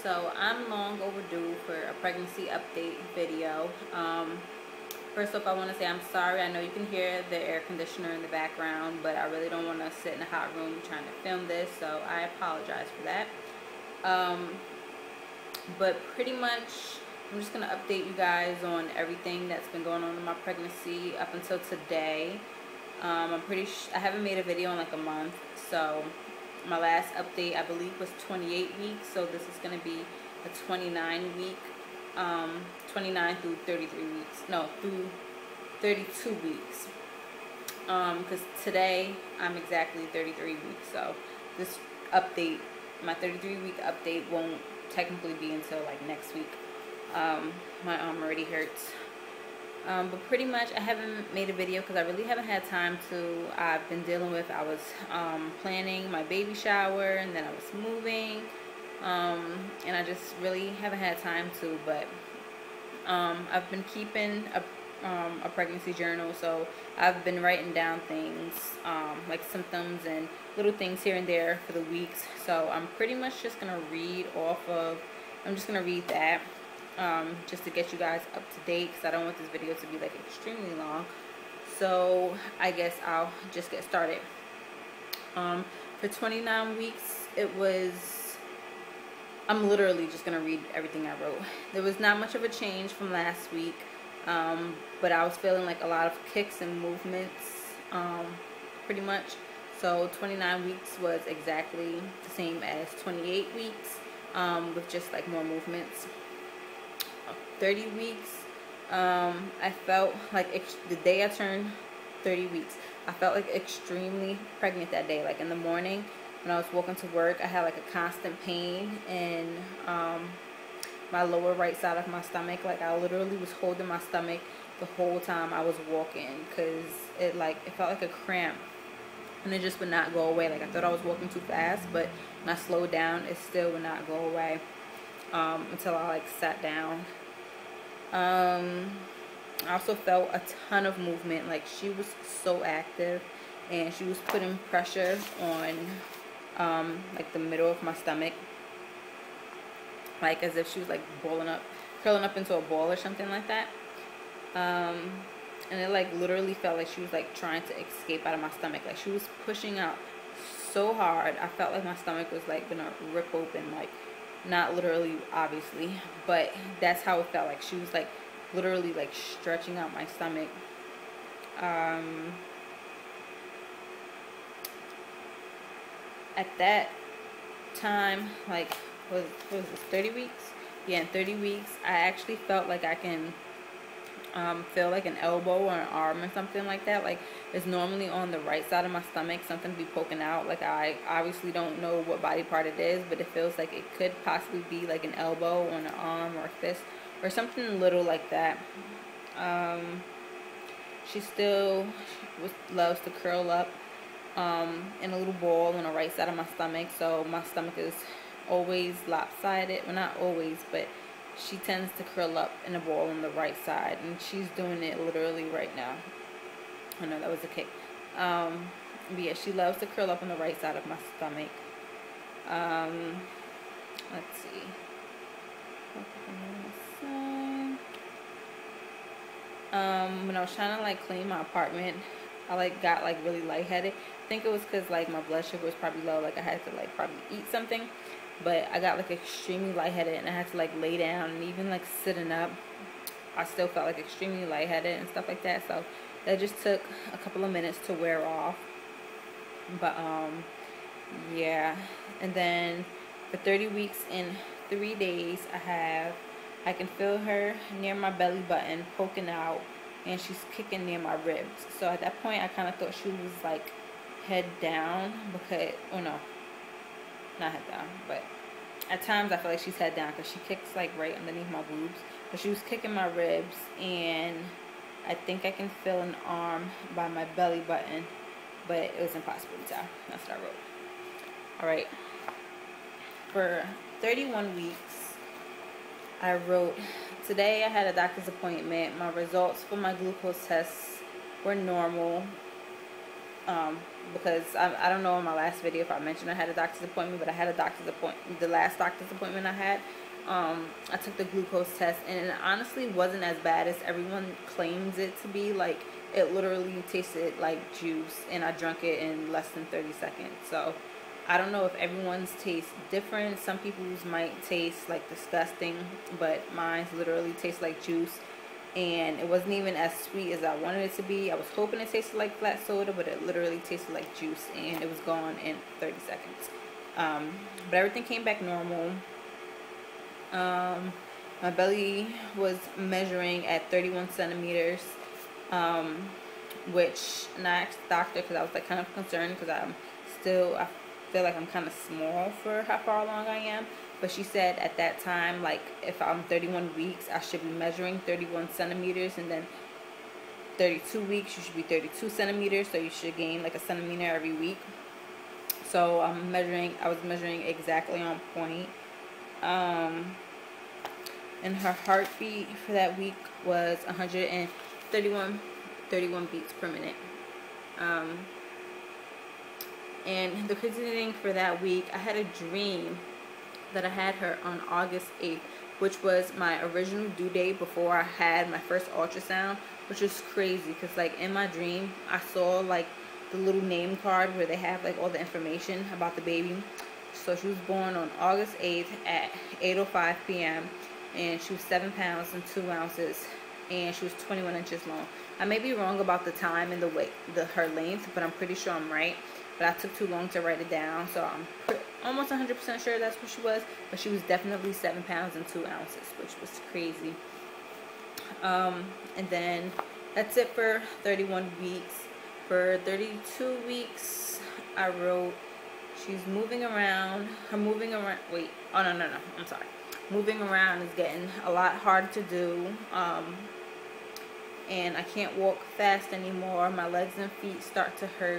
So I'm long overdue for a pregnancy update video. First off, I want to say I'm sorry. I know you can hear the air conditioner in the background, but I really don't want to sit in a hot room trying to film this, so I apologize for that. But pretty much, I'm just going to update you guys on everything that's been going on in my pregnancy up until today. I haven't made a video in like a month, so my last update I believe was 28 weeks, so this is going to be a 29 week, 29 through 33 weeks, no, through 32 weeks, because today I'm exactly 33 weeks, so this update, my 33 week update won't technically be until like next week. My arm already hurts. But pretty much I haven't made a video because I really haven't had time to. I've been dealing with, I was planning my baby shower, and then I was moving, and I just really haven't had time to. But I've been keeping a pregnancy journal, so I've been writing down things, like symptoms and little things here and there for the weeks. So I'm pretty much just gonna read that, just to get you guys up to date, because I don't want this video to be like extremely long. So I guess I'll just get started. For 29 weeks, I'm literally just gonna read everything I wrote. There was not much of a change from last week, but I was feeling like a lot of kicks and movements, pretty much. So 29 weeks was exactly the same as 28 weeks, with just like more movements. 30 weeks, I felt like the day I turned 30 weeks, I felt like extremely pregnant that day. Like in the morning when I was walking to work, I had like a constant pain in my lower right side of my stomach. Like I literally was holding my stomach the whole time I was walking, because it felt like a cramp, and it just would not go away. Like I thought I was walking too fast, but when I slowed down, it still would not go away, until I like sat down. I also felt a ton of movement. Like she was so active, and she was putting pressure on like the middle of my stomach, like as if she was like curling up into a ball or something like that. And it like literally felt like she was like trying to escape out of my stomach. Like she was pushing out so hard. I felt like my stomach was like gonna rip open, like not literally obviously, but that's how it felt. Like she was like literally like stretching out my stomach. At that time, like what was this, 30 weeks? Yeah, in 30 weeks I actually felt like I can feel like an elbow or an arm or something like that. Like it's normally on the right side of my stomach, something be poking out. Like I obviously don't know what body part it is, but it feels like it could possibly be like an elbow or an arm or a fist or something little like that. She loves to curl up in a little ball on the right side of my stomach, so my stomach is always lopsided. Well, not always, but she tends to curl up in a ball on the right side, and she's doing it literally right now. I know that was a kick. But yeah, she loves to curl up on the right side of my stomach. Let's see. When I was trying to like clean my apartment, I like got like really lightheaded. I think it was because like my blood sugar was probably low. Like I had to like probably eat something. But I got like extremely lightheaded, and I had to like lay down, and even like sitting up I still felt like extremely lightheaded and stuff like that. So that just took a couple of minutes to wear off. But yeah, and then for 30 weeks and 3 days I can feel her near my belly button poking out, and she's kicking near my ribs. So at that point I kind of thought she was like head down, because, oh no, not head down, but at times I feel like she's head down, because she kicks like right underneath my boobs. But she was kicking my ribs, and I think I can feel an arm by my belly button, but it was impossible to tell. That's what I wrote. Alright, for 31 weeks I wrote, today I had a doctor's appointment. My results for my glucose tests were normal. because I don't know in my last video if I mentioned I had a doctor's appointment, but I had a doctor's appointment. The last doctor's appointment I had, I took the glucose test, and it honestly wasn't as bad as everyone claims it to be. Like, it literally tasted like juice, and I drank it in less than 30 seconds. So I don't know if everyone's tastes different. Some people's might taste like disgusting, but mine's literally tastes like juice. And it wasn't even as sweet as I wanted it to be. I was hoping it tasted like flat soda, but it literally tasted like juice, and it was gone in 30 seconds. But everything came back normal. My belly was measuring at 31 centimeters, which, and I asked the doctor because I was like kind of concerned because I feel like I'm kind of small for how far along I am. But she said at that time, like, if I'm 31 weeks, I should be measuring 31 centimeters, and then 32 weeks, you should be 32 centimeters, so you should gain like a centimeter every week. So I was measuring exactly on point. And her heartbeat for that week was 131 beats per minute. And the crazy thing for that week, I had a dream that I had her on August 8th, which was my original due date before I had my first ultrasound, which is crazy because, like, in my dream, I saw like the little name card where they have like all the information about the baby. So she was born on August 8th at 8:05 p.m. and she was 7 pounds and 2 ounces, and she was 21 inches long. I may be wrong about the time and the weight, her length, but I'm pretty sure I'm right. But I took too long to write it down, so I'm almost 100% sure that's what she was. But she was definitely 7 pounds and 2 ounces, which was crazy. And then that's it for 31 weeks. For 32 weeks, I wrote, she's moving around. Wait, oh, no, I'm sorry. Moving around is getting a lot harder to do. And I can't walk fast anymore. My legs and feet start to hurt.